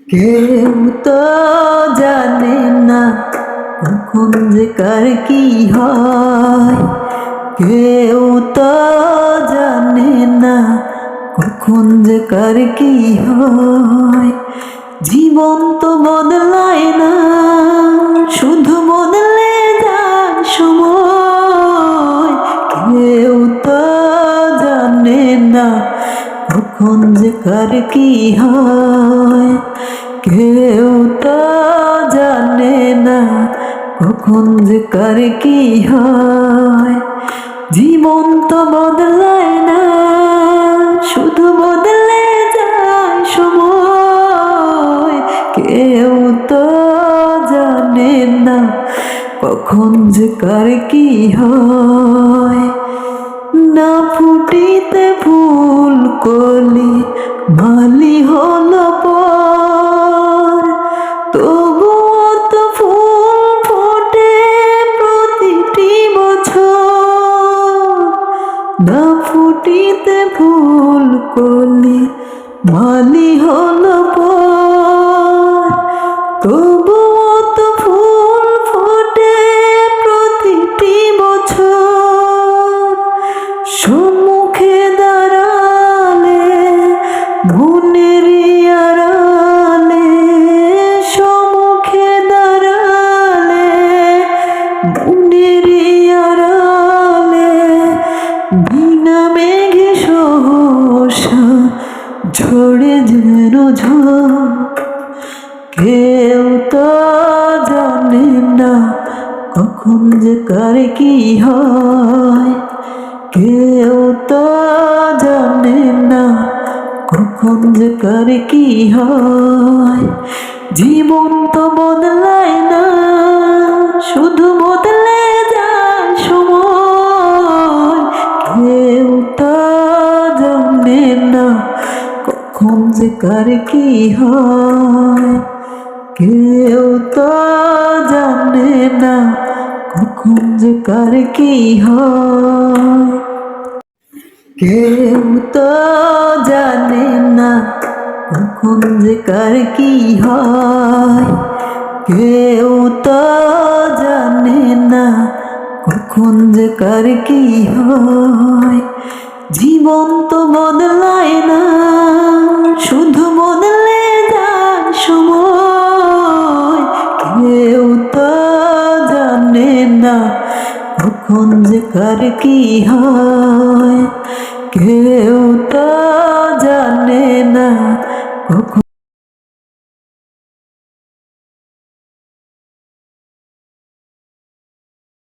কেউ তো জানে না কখন যে কার কি হয়। কেউ তো জানে না কখন যে কার কি হয়। জীবন তো বদলায় না, শুধু বদলে যায় সময়। কেউ তো জানে না কখন যে কার কি হয়। কেউ তো জানে না কখন যে কার কি হয়। জীবন তো বদলায় না, শুধু বদলে যায় সময়। কেউ তো জানে না কখন যে কার কি হয়। না ফুটিতে ফুল কলি মালি হলো পর, তবুও তো ফুল ফোটে প্রতিটি বছর। না ফুটিতে ফুল কলি মালি হলো পর, তবুও তো ফুল ফোটে প্রতিটি বছর। সম্মুখে দাঁড়ালে মনের আড়ালে, সম্মুখে দাঁড়ালে মনের আড়ালে, বিনা মেঘে সহসা ঝরে যেন ঝড়। কেউ তো জানে না কখন যে কার কি হয়। কেউ তো জানে না কখন যে কার কি হয়। জীবন তো বদলায় না, শুধু বদলে যায় সময়। কেউ তো জানে না কখন যে কার কি হয়। কেউ তো জানে না কখন যে কার কি হয়। কেউ তো জানে না কখন যে কার কি হয়। কেউ তো জানে না কখন যে কার কি হয়। জীবন তো বদলায় না, শুধু বদলে যায় সময়। কেউ তো জানে না কখন যে কার কি হয়।